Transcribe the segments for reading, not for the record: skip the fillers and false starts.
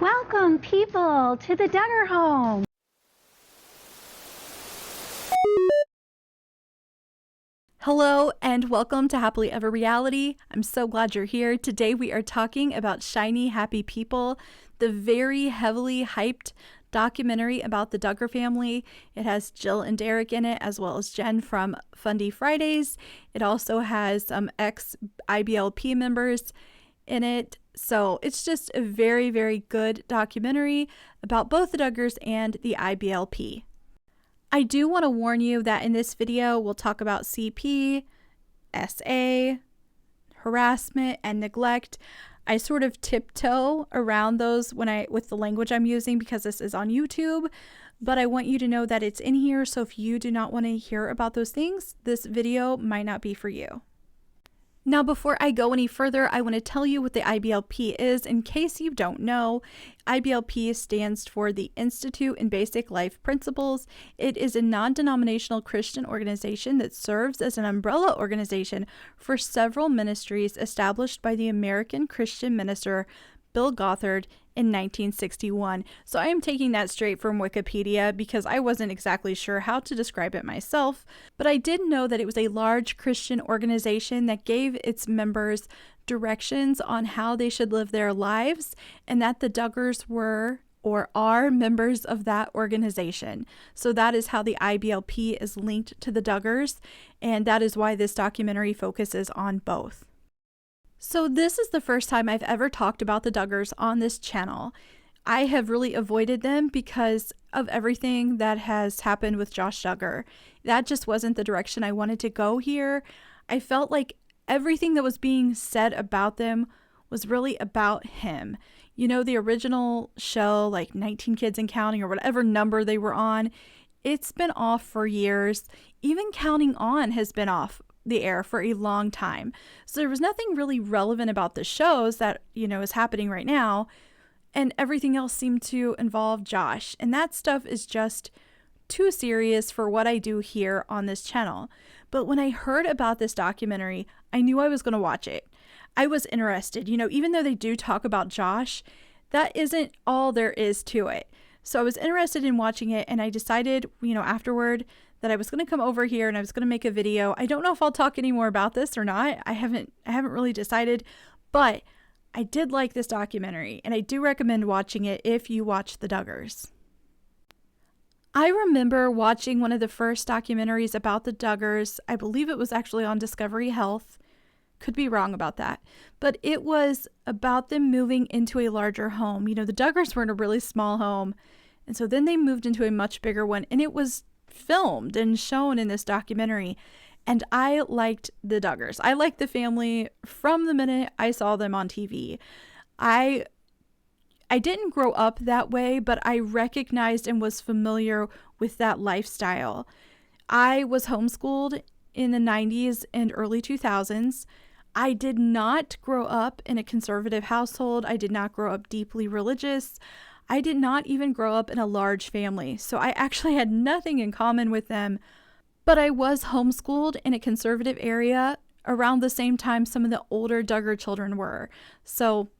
Welcome, people, to the Duggar home. Hello and welcome to Happily Ever Reality. I'm so glad you're here. Today we are talking about Shiny Happy People, the very heavily hyped documentary about the Duggar family. It has Jill and Derek in it, as well as Jen from Fundy Fridays. It also has some ex-IBLP members in it. So it's just a very, very good documentary about both the Duggars and the IBLP. I do want to warn you that in this video, we'll talk about CP, SA, harassment, and neglect. I sort of tiptoe around those with the language I'm using because this is on YouTube, but I want you to know that it's in here. So if you do not want to hear about those things, this video might not be for you. Now, before I go any further, I want to tell you what the IBLP is in case you don't know. IBLP stands for the Institute in Basic Life Principles. It is a non-denominational Christian organization that serves as an umbrella organization for several ministries established by the American Christian minister Bill Gothard in 1961. So I am taking that straight from Wikipedia because I wasn't exactly sure how to describe it myself, but I did know that it was a large Christian organization that gave its members directions on how they should live their lives, and that the Duggars were or are members of that organization. So that is how the IBLP is linked to the Duggars, and that is why this documentary focuses on both. So this is the first time I've ever talked about the Duggars on this channel. I have really avoided them because of everything that has happened with Josh Duggar. That just wasn't the direction I wanted to go here. I felt like everything that was being said about them was really about him. You know, the original show, like 19 Kids and Counting or whatever number they were on, it's been off for years. Even Counting On has been off the air for a long time. So there was nothing really relevant about the shows that, is happening right now. And everything else seemed to involve Josh. And that stuff is just too serious for what I do here on this channel. But when I heard about this documentary, I knew I was going to watch it. I was interested. Even though they do talk about Josh, that isn't all there is to it. So I was interested in watching it, and I decided, afterward that I was going to come over here and I was going to make a video. I don't know if I'll talk any more about this or not. I haven't really decided, but I did like this documentary, and I do recommend watching it if you watch the Duggars. I remember watching one of the first documentaries about the Duggars. I believe it was actually on Discovery Health. Could be wrong about that, but it was about them moving into a larger home. The Duggars were in a really small home, and so then they moved into a much bigger one, and it was filmed and shown in this documentary. And I liked the Duggars. I liked the family from the minute I saw them on TV. I didn't grow up that way, but I recognized and was familiar with that lifestyle. I was homeschooled in the 90s and early 2000s. I did not grow up in a conservative household. I did not grow up deeply religious. I did not even grow up in a large family, so I actually had nothing in common with them. But I was homeschooled in a conservative area around the same time some of the older Duggar children were. So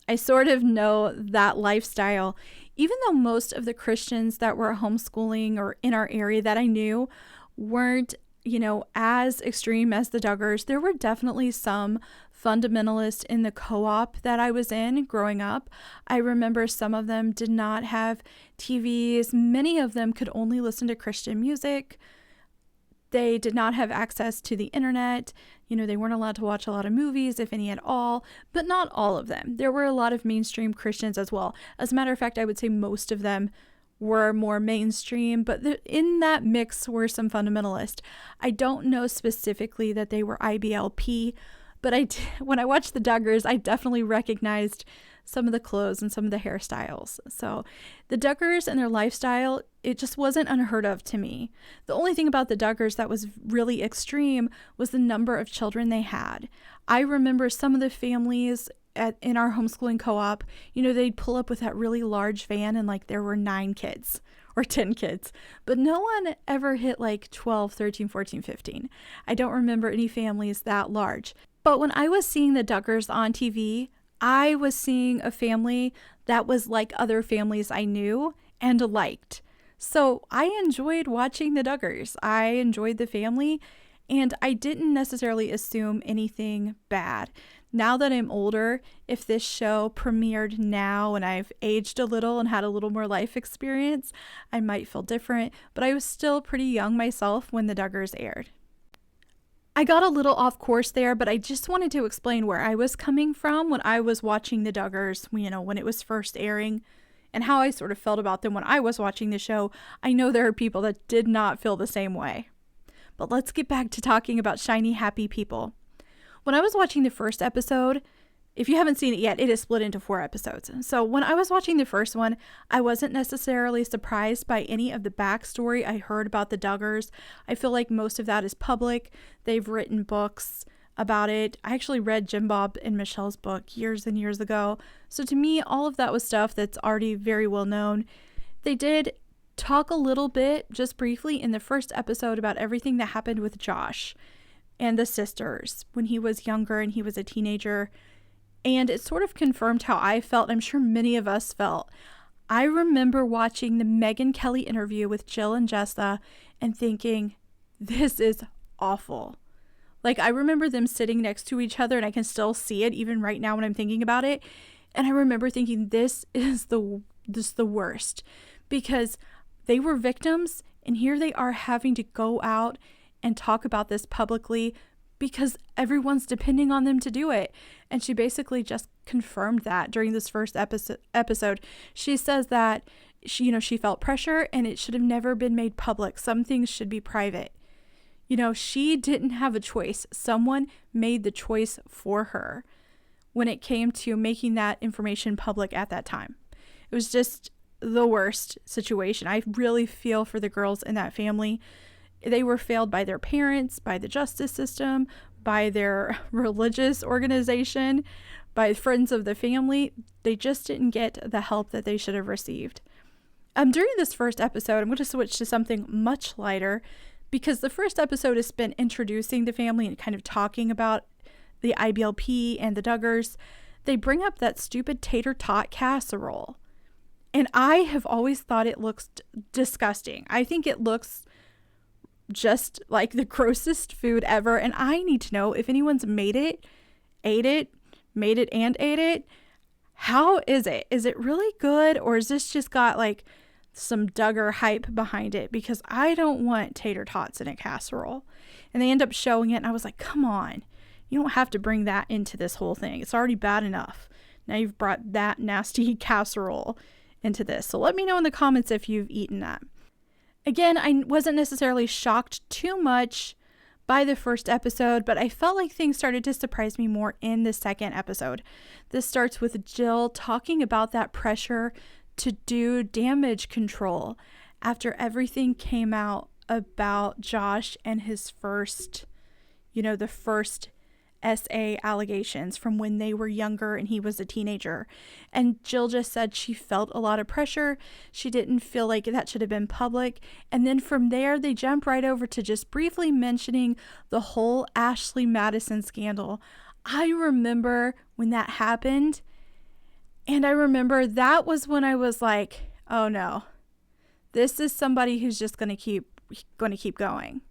I sort of know that lifestyle. Even though most of the Christians that were homeschooling or in our area that I knew weren't as extreme as the Duggars, there were definitely some fundamentalists in the co-op that I was in growing up. I remember some of them did not have TVs. Many of them could only listen to Christian music. They did not have access to the internet. They weren't allowed to watch a lot of movies, if any at all, but not all of them. There were a lot of mainstream Christians as well. As a matter of fact, I would say most of them were more mainstream, but in that mix were some fundamentalists. I don't know specifically that they were IBLP, but when I watched the Duggars, I definitely recognized some of the clothes and some of the hairstyles. So the Duggars and their lifestyle, it just wasn't unheard of to me. The only thing about the Duggars that was really extreme was the number of children they had. I remember some of the families in our homeschooling co-op, they'd pull up with that really large van and there were 9 kids or 10 kids, but no one ever hit 12, 13, 14, 15. I don't remember any families that large. But when I was seeing the Duggars on TV, I was seeing a family that was like other families I knew and liked. So I enjoyed watching the Duggars. I enjoyed the family, and I didn't necessarily assume anything bad. Now that I'm older, if this show premiered now and I've aged a little and had a little more life experience, I might feel different, but I was still pretty young myself when the Duggars aired. I got a little off course there, but I just wanted to explain where I was coming from when I was watching the Duggars, when it was first airing, and how I sort of felt about them when I was watching the show. I know there are people that did not feel the same way. But let's get back to talking about shiny, happy people. When I was watching the first episode, if you haven't seen it yet, it is split into 4 episodes. So when I was watching the first one, I wasn't necessarily surprised by any of the backstory I heard about the Duggars. I feel like most of that is public. They've written books about it. I actually read Jim Bob and Michelle's book years and years ago. So to me, all of that was stuff that's already very well known. They did talk a little bit, just briefly, in the first episode about everything that happened with Josh and the sisters when he was younger and he was a teenager. And it sort of confirmed how I felt. I'm sure many of us felt. I remember watching the Megyn Kelly interview with Jill and Jessa and thinking, this is awful. Like, I remember them sitting next to each other, and I can still see it even right now when I'm thinking about it. And I remember thinking, this is the worst, because they were victims, and here they are having to go out and talk about this publicly because everyone's depending on them to do it. And she basically just confirmed that during this first episode. She says that she felt pressure and it should have never been made public. Some things should be private. She didn't have a choice. Someone made the choice for her when it came to making that information public at that time. It was just the worst situation. I really feel for the girls in that family. They were failed by their parents, by the justice system, by their religious organization, by friends of the family. They just didn't get the help that they should have received. During this first episode, I'm going to switch to something much lighter, because the first episode is spent introducing the family and kind of talking about the IBLP and the Duggars. They bring up that stupid tater tot casserole. And I have always thought it looks disgusting. I think it looks just like the grossest food ever. And I need to know if anyone's made it, ate it, made it and ate it. How is it? Is it really good? Or is this just got like some Duggar hype behind it? Because I don't want tater tots in a casserole. And they end up showing it. And I was like, come on. You don't have to bring that into this whole thing. It's already bad enough. Now you've brought that nasty casserole into this. So let me know in the comments if you've eaten that. Again, I wasn't necessarily shocked too much by the first episode, but I felt like things started to surprise me more in the second episode. This starts with Jill talking about that pressure to do damage control after everything came out about Josh and his first, the first SA allegations from when they were younger and he was a teenager. And Jill just said she felt a lot of pressure. She didn't feel like that should have been public. And then from there, they jump right over to just briefly mentioning the whole Ashley Madison scandal. I remember when that happened, and I remember that was when I was like, oh no, this is somebody who's just going to keep going.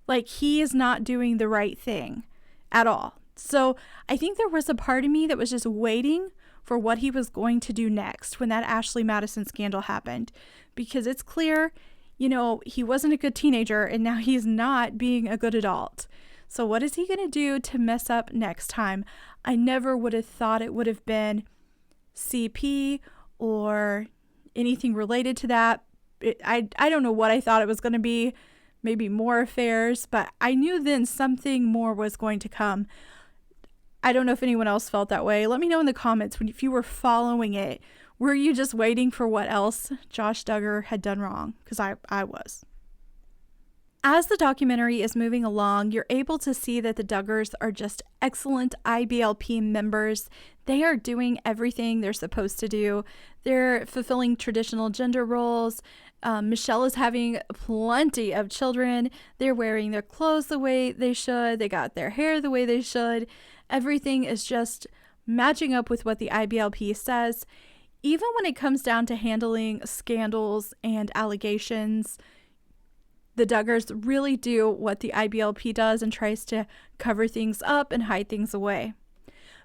Like, he is not doing the right thing at all. So I think there was a part of me that was just waiting for what he was going to do next when that Ashley Madison scandal happened, because it's clear, he wasn't a good teenager and now he's not being a good adult. So what is he going to do to mess up next time? I never would have thought it would have been CP or anything related to that. I don't know what I thought it was going to be. Maybe more affairs, but I knew then something more was going to come. I don't know if anyone else felt that way. Let me know in the comments if you were following it. Were you just waiting for what else Josh Duggar had done wrong? Because I was. As the documentary is moving along, you're able to see that the Duggars are just excellent IBLP members. They are doing everything they're supposed to do. They're fulfilling traditional gender roles. Michelle is having plenty of children. They're wearing their clothes the way they should. They got their hair the way they should. Everything is just matching up with what the IBLP says, even when it comes down to handling scandals and allegations, the Duggars really do what the IBLP does and tries to cover things up and hide things away.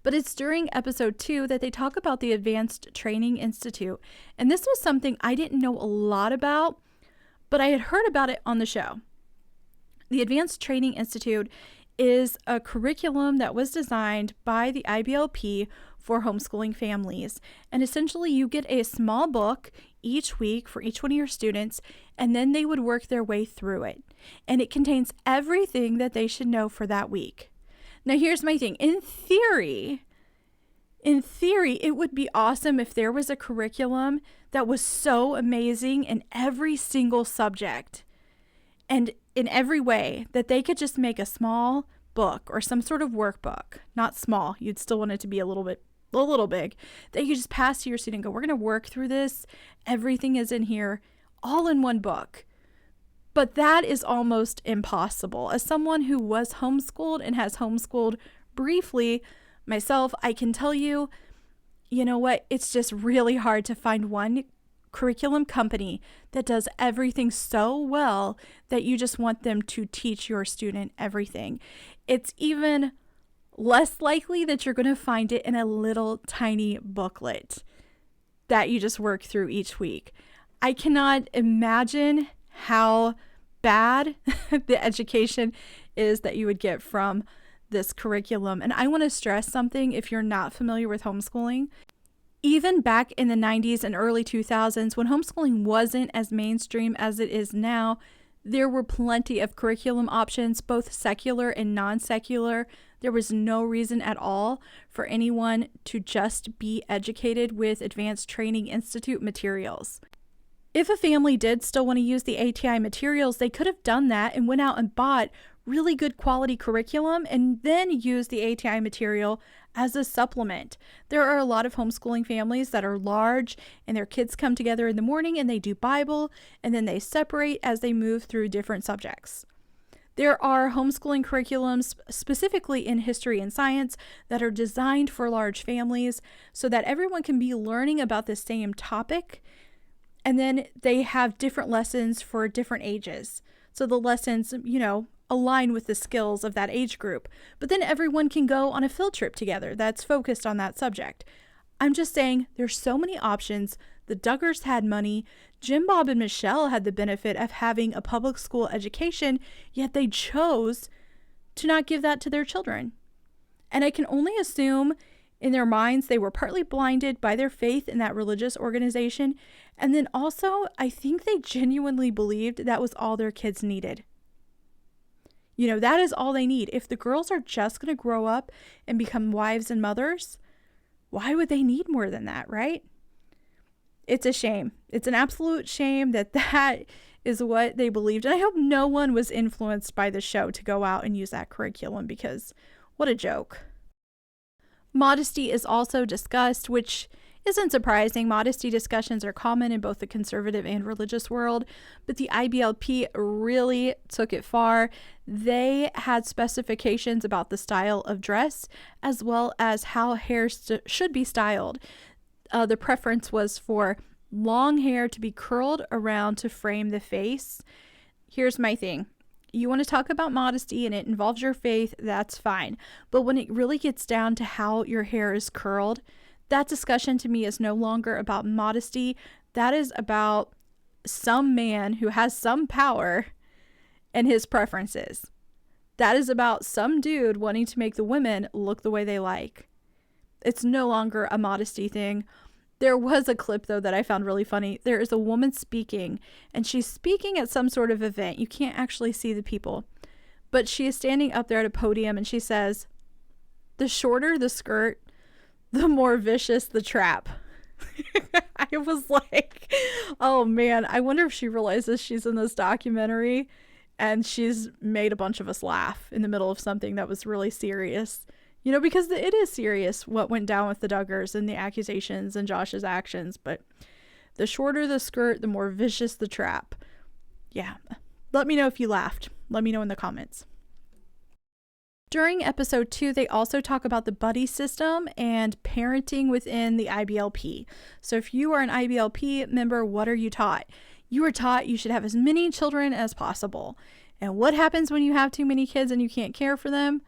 But it's during episode 2 that they talk about the Advanced Training Institute. And this was something I didn't know a lot about, but I had heard about it on the show. The Advanced Training Institute is a curriculum that was designed by the IBLP for homeschooling families. And essentially you get a small book each week for each one of your students, and then they would work their way through it. And it contains everything that they should know for that week. Now here's my thing. In theory, it would be awesome if there was a curriculum that was so amazing in every single subject and in every way that they could just make a small book or some sort of workbook. Not small, you'd still want it to be a little big, that you just pass to your student and go, we're going to work through this. Everything is in here, all in one book. But that is almost impossible. As someone who was homeschooled and has homeschooled briefly myself, I can tell you, you know what? It's just really hard to find one curriculum company that does everything so well that you just want them to teach your student everything. It's even less likely that you're going to find it in a little tiny booklet that you just work through each week. I cannot imagine how bad the education is that you would get from this curriculum. And I want to stress something if you're not familiar with homeschooling. Even back in the 90s and early 2000s, when homeschooling wasn't as mainstream as it is now, there were plenty of curriculum options, both secular and non-secular. There was no reason at all for anyone to just be educated with Advanced Training Institute materials. If a family did still want to use the ATI materials, they could have done that and went out and bought really good quality curriculum and then used the ATI material as a supplement. There are a lot of homeschooling families that are large and their kids come together in the morning and they do Bible and then they separate as they move through different subjects. There are homeschooling curriculums specifically in history and science that are designed for large families so that everyone can be learning about the same topic, and then they have different lessons for different ages. So the lessons, align with the skills of that age group. But then everyone can go on a field trip together that's focused on that subject. I'm just saying there's so many options. The Duggars had money. Jim, Bob, and Michelle had the benefit of having a public school education, yet they chose to not give that to their children. And I can only assume in their minds they were partly blinded by their faith in that religious organization. And then also, I think they genuinely believed that was all their kids needed. That is all they need. If the girls are just going to grow up and become wives and mothers, why would they need more than that, right? It's a shame. It's an absolute shame that is what they believed. And I hope no one was influenced by the show to go out and use that curriculum, because what a joke. Modesty is also discussed, which isn't surprising. Modesty discussions are common in both the conservative and religious world, but the IBLP really took it far. They had specifications about the style of dress as well as how hair should be styled. The preference was for long hair to be curled around to frame the face. Here's my thing. You want to talk about modesty and it involves your faith, that's fine. But when it really gets down to how your hair is curled, that discussion to me is no longer about modesty. That is about some man who has some power and his preferences. That is about some dude wanting to make the women look the way they like. It's no longer a modesty thing. There was a clip, though, that I found really funny. There is a woman speaking, and she's speaking at some sort of event. You can't actually see the people. But she is standing up there at a podium, and she says, "The shorter the skirt, the more vicious the trap." I was like, oh man, I wonder if she realizes she's in this documentary and she's made a bunch of us laugh in the middle of something that was really serious. Because it is serious what went down with the Duggars and the accusations and Josh's actions. But the shorter the skirt, the more vicious the trap. Yeah. Let me know if you laughed. Let me know in the comments. During episode 2, they also talk about the buddy system and parenting within the IBLP. So if you are an IBLP member, what are you taught? You are taught you should have as many children as possible. And what happens when you have too many kids and you can't care for them?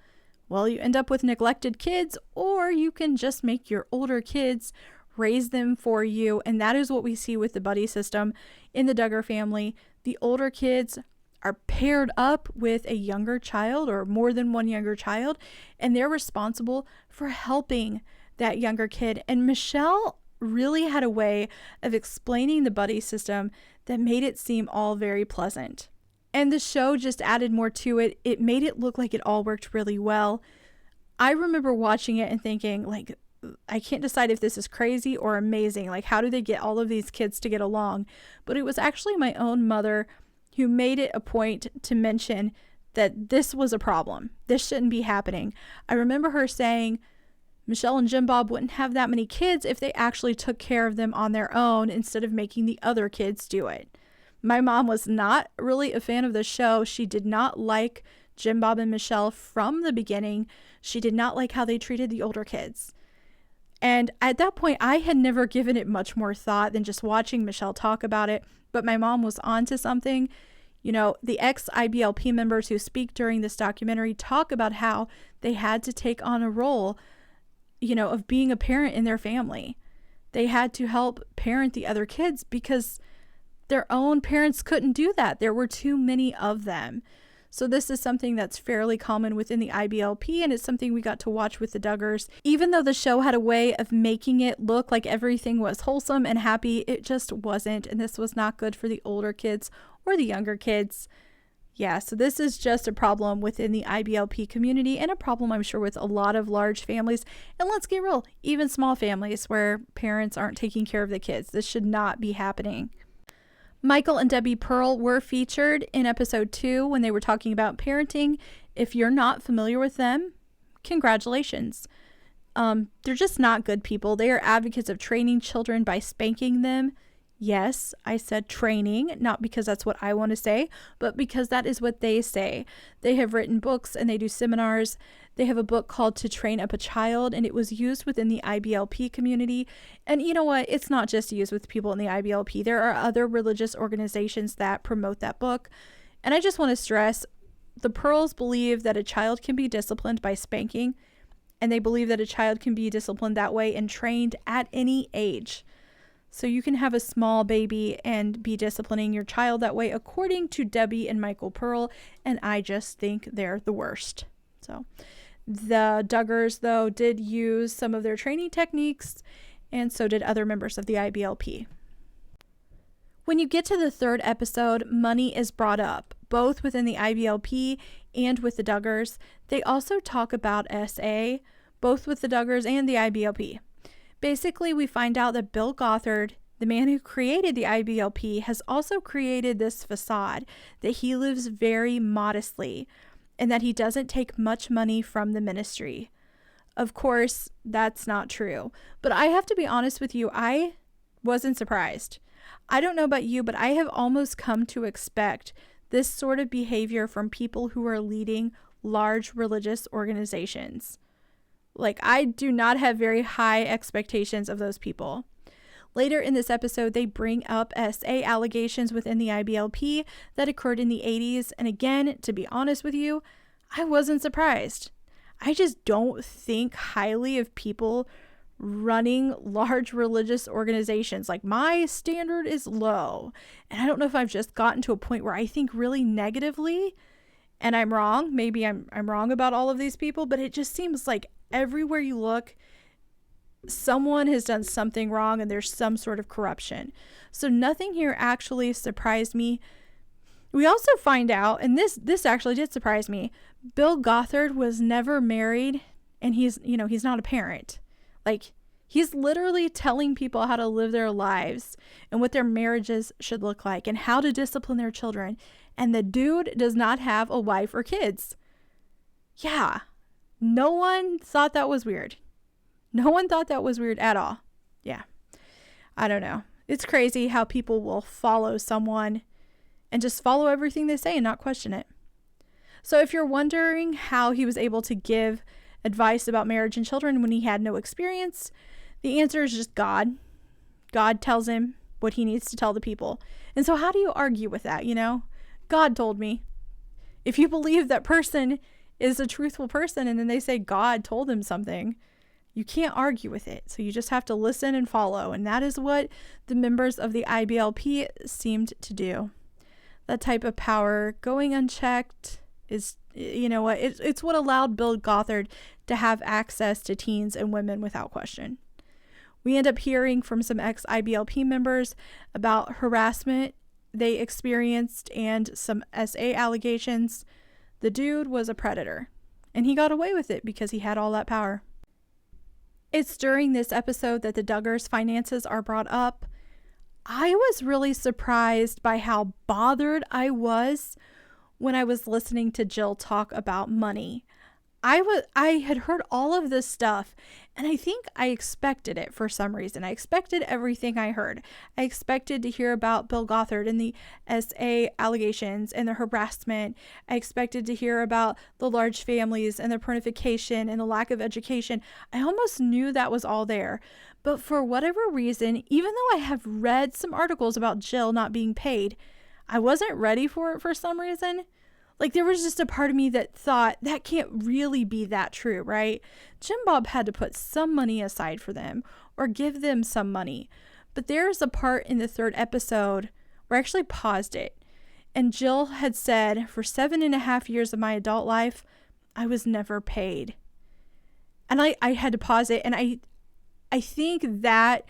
Well, you end up with neglected kids, or you can just make your older kids raise them for you. And that is what we see with the buddy system in the Duggar family. The older kids are paired up with a younger child or more than one younger child, and they're responsible for helping that younger kid. And Michelle really had a way of explaining the buddy system that made it seem all very pleasant. And the show just added more to it. It made it look like it all worked really well. I remember watching it and thinking, like, I can't decide if this is crazy or amazing. Like, how do they get all of these kids to get along? But it was actually my own mother who made it a point to mention that this was a problem. This shouldn't be happening. I remember her saying Michelle and Jim Bob wouldn't have that many kids if they actually took care of them on their own instead of making the other kids do it. My mom was not really a fan of the show. She did not like Jim Bob and Michelle from the beginning. She did not like how they treated the older kids. And at that point, I had never given it much more thought than just watching Michelle talk about it. But my mom was onto something. You know, the ex-IBLP members who speak during this documentary talk about how they had to take on a role, you know, of being a parent in their family. They had to help parent the other kids because their own parents couldn't do that. There were too many of them. So this is something that's fairly common within the IBLP, and it's something we got to watch with the Duggars. Even though the show had a way of making it look like everything was wholesome and happy, it just wasn't, and this was not good for the older kids or the younger kids. Yeah, so this is just a problem within the IBLP community, and a problem I'm sure with a lot of large families. And let's get real, even small families where parents aren't taking care of the kids. This should not be happening. Michael and Debbie Pearl were featured in episode 2 when they were talking about parenting. If you're not familiar with them, congratulations. They're just not good people. They are advocates of training children by spanking them. Yes, I said training, not because that's what I want to say, but because that is what they say. They have written books and they do seminars. They have a book called To Train Up a Child, and it was used within the IBLP community. And you know what? It's not just used with people in the IBLP. There are other religious organizations that promote that book. And I just want to stress, the Pearls believe that a child can be disciplined by spanking, and they believe that a child can be disciplined that way and trained at any age. So you can have a small baby and be disciplining your child that way, according to Debbie and Michael Pearl, and I just think they're the worst. So the Duggars, though, did use some of their training techniques, and so did other members of the IBLP. When you get to the 3rd episode, money is brought up, both within the IBLP and with the Duggars. They also talk about SA, both with the Duggars and the IBLP. Basically, we find out that Bill Gothard, the man who created the IBLP, has also created this facade that he lives very modestly and that he doesn't take much money from the ministry. Of course, that's not true. But I have to be honest with you, I wasn't surprised. I don't know about you, but I have almost come to expect this sort of behavior from people who are leading large religious organizations. Like, I do not have very high expectations of those people. Later in this episode, they bring up SA allegations within the IBLP that occurred in the 80s. And again, to be honest with you, I wasn't surprised. I just don't think highly of people running large religious organizations. Like, my standard is low. And I don't know if I've just gotten to a point where I think really negatively, and I'm wrong. Maybe I'm wrong about all of these people, but it just seems like everywhere you look, someone has done something wrong and there's some sort of corruption. So nothing here actually surprised me. We also find out, and this actually did surprise me, Bill Gothard was never married, and he's not a parent. Like, he's literally telling people how to live their lives and what their marriages should look like and how to discipline their children. And the dude does not have a wife or kids. Yeah. No one thought that was weird. No one thought that was weird at all. Yeah. I don't know. It's crazy how people will follow someone and just follow everything they say and not question it. So if you're wondering how he was able to give advice about marriage and children when he had no experience, the answer is just God. God tells him what he needs to tell the people. And so how do you argue with that, God told me. If you believe that person is a truthful person and then they say God told them something, you can't argue with it. So you just have to listen and follow. And that is what the members of the IBLP seemed to do. That type of power going unchecked is, it's what allowed Bill Gothard to have access to teens and women without question. We end up hearing from some ex-IBLP members about harassment they experienced and some SA allegations. The dude was a predator, and he got away with it because he had all that power. It's during this episode that the Duggars' finances are brought up. I was really surprised by how bothered I was when I was listening to Jill talk about money. I had heard all of this stuff, and I think I expected it for some reason. I expected everything I heard. I expected to hear about Bill Gothard and the SA allegations and the harassment. I expected to hear about the large families and the parentification and the lack of education. I almost knew that was all there. But for whatever reason, even though I have read some articles about Jill not being paid, I wasn't ready for it for some reason. Like, there was just a part of me that thought that can't really be that true, right? Jim Bob had to put some money aside for them or give them some money. But there's a part in the third episode where I actually paused it. And Jill had said, for 7.5 years of my adult life, I was never paid. And I had to pause it. And I think that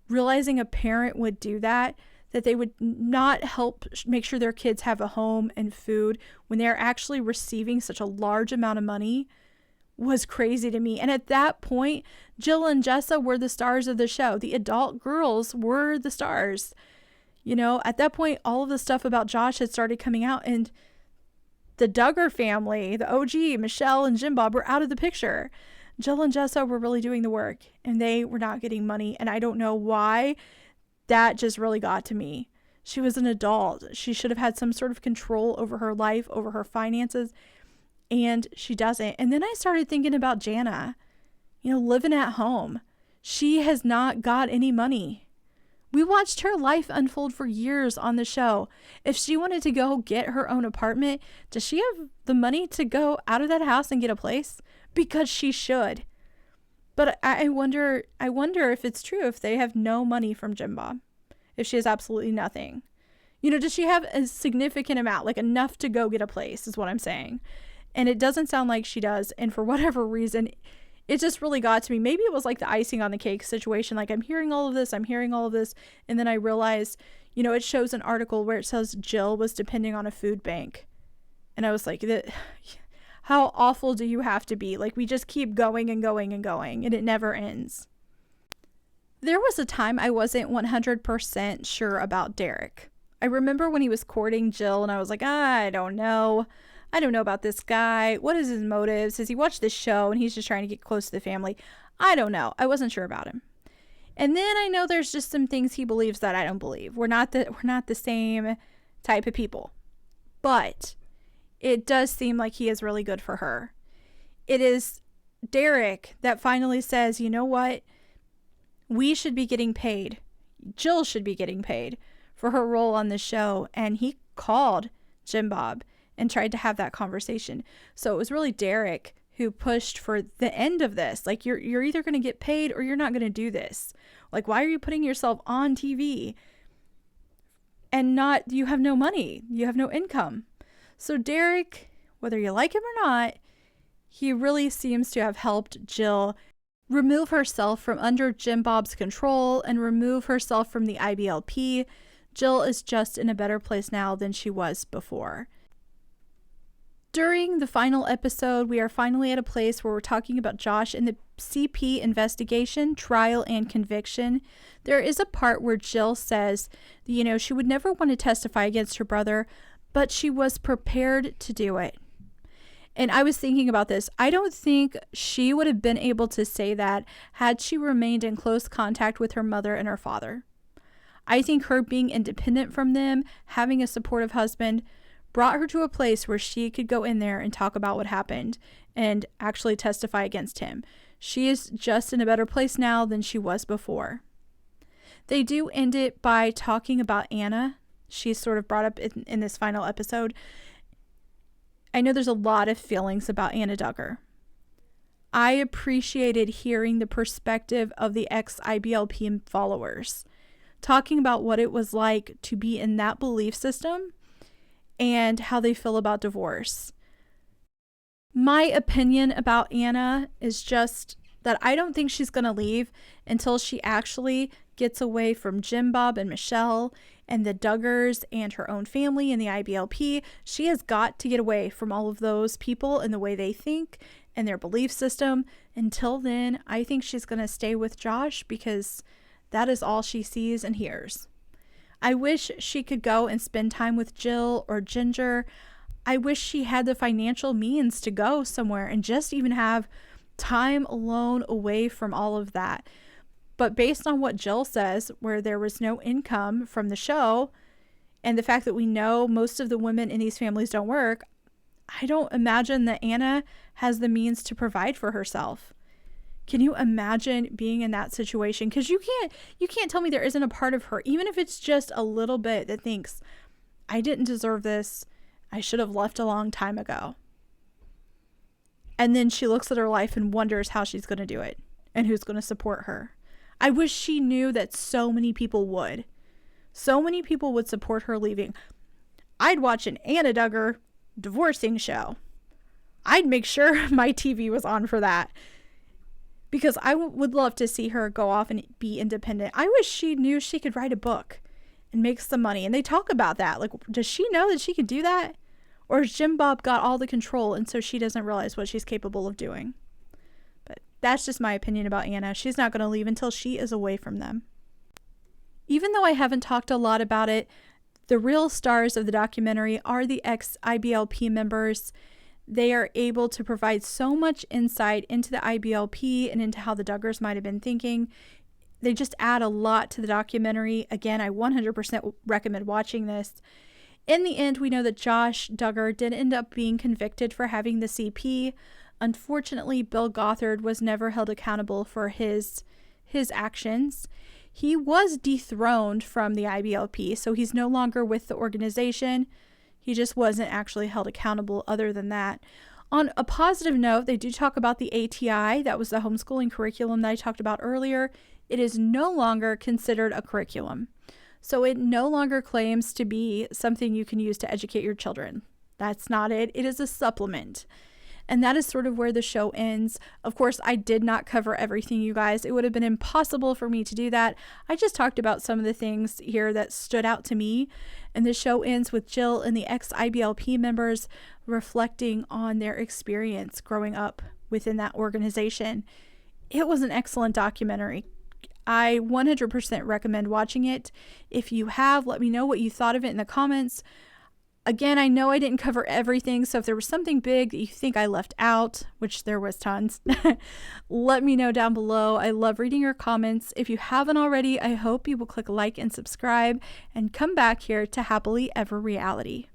realizing a parent would do that they would not help make sure their kids have a home and food when they're actually receiving such a large amount of money, was crazy to me. And at that point, Jill and Jessa were the stars of the show. The adult girls were the stars. At that point, all of the stuff about Josh had started coming out, and the Duggar family, the OG, Michelle and Jim Bob, were out of the picture. Jill and Jessa were really doing the work, and they were not getting money. And I don't know why. That just really got to me. She was an adult. She should have had some sort of control over her life, over her finances, and she doesn't. And then I started thinking about Jana, living at home. She has not got any money. We watched her life unfold for years on the show. If she wanted to go get her own apartment, does she have the money to go out of that house and get a place? Because she should. But I wonder if it's true, if they have no money from Jim Bob, if she has absolutely nothing. Does she have a significant amount, like enough to go get a place, is what I'm saying. And it doesn't sound like she does. And for whatever reason, it just really got to me. Maybe it was like the icing on the cake situation. Like, I'm hearing all of this. And then I realized, it shows an article where it says Jill was depending on a food bank. And I was like, how awful do you have to be? Like, we just keep going and going and going, and it never ends. There was a time I wasn't 100% sure about Derek. I remember when he was courting Jill, and I was like, I don't know. I don't know about this guy. What is his motives? Has he watched this show and he's just trying to get close to the family? I don't know. I wasn't sure about him. And then I know there's just some things he believes that I don't believe. We're not the same type of people. But it does seem like he is really good for her. It is Derek that finally says, you know what? We should be getting paid. Jill should be getting paid for her role on the show. And he called Jim Bob and tried to have that conversation. So it was really Derek who pushed for the end of this. Like, you're either going to get paid or you're not going to do this. Like, why are you putting yourself on TV and you have no money, you have no income? So Derek, whether you like him or not, he really seems to have helped Jill remove herself from under Jim Bob's control and remove herself from the IBLP. Jill is just in a better place now than she was before. During the final episode, we are finally at a place where we're talking about Josh and the CP investigation, trial, and conviction. There is a part where Jill says, she would never want to testify against her brother, but she was prepared to do it. And I was thinking about this. I don't think she would have been able to say that had she remained in close contact with her mother and her father. I think her being independent from them, having a supportive husband, brought her to a place where she could go in there and talk about what happened and actually testify against him. She is just in a better place now than she was before. They do end it by talking about Anna. She's sort of brought up in this final episode. I know there's a lot of feelings about Anna Duggar. I appreciated hearing the perspective of the ex-IBLP followers, talking about what it was like to be in that belief system and how they feel about divorce. My opinion about Anna is just that I don't think she's going to leave until she actually gets away from Jim Bob and Michelle and the Duggars and her own family and the IBLP. She has got to get away from all of those people and the way they think and their belief system. Until then, I think she's going to stay with Josh because that is all she sees and hears. I wish she could go and spend time with Jill or Ginger. I wish she had the financial means to go somewhere and just even have time alone away from all of that. But based on what Jill says, where there was no income from the show, and the fact that we know most of the women in these families don't work, I don't imagine that Anna has the means to provide for herself. Can you imagine being in that situation? Because you can't tell me there isn't a part of her, even if it's just a little bit, that thinks, I didn't deserve this. I should have left a long time ago. And then she looks at her life and wonders how she's going to do it and who's going to support her. I wish she knew that so many people would. So many people would support her leaving. I'd watch an Anna Duggar divorcing show. I'd make sure my TV was on for that. Because I would love to see her go off and be independent. I wish she knew she could write a book and make some money. And they talk about that. Like, does she know that she could do that? Or has Jim Bob got all the control and so she doesn't realize what she's capable of doing? But that's just my opinion about Anna. She's not going to leave until she is away from them. Even though I haven't talked a lot about it, the real stars of the documentary are the ex-IBLP members. They are able to provide so much insight into the IBLP and into how the Duggars might have been thinking. They just add a lot to the documentary. Again, I 100% recommend watching this. In the end, we know that Josh Duggar did end up being convicted for having the CP. Unfortunately, Bill Gothard was never held accountable for his actions. He was dethroned from the IBLP, so he's no longer with the organization. He just wasn't actually held accountable other than that. On a positive note, they do talk about the ATI. That was the homeschooling curriculum that I talked about earlier. It is no longer considered a curriculum. So it no longer claims to be something you can use to educate your children. That's not it. It is a supplement. And that is sort of where the show ends. Of course, I did not cover everything, you guys. It would have been impossible for me to do that. I just talked about some of the things here that stood out to me. And the show ends with Jill and the ex-IBLP members reflecting on their experience growing up within that organization. It was an excellent documentary. I 100% recommend watching it. If you have, let me know what you thought of it in the comments. Again, I know I didn't cover everything, so if there was something big that you think I left out, which there was tons, let me know down below. I love reading your comments. If you haven't already, I hope you will click like and subscribe and come back here to Happily Ever Reality.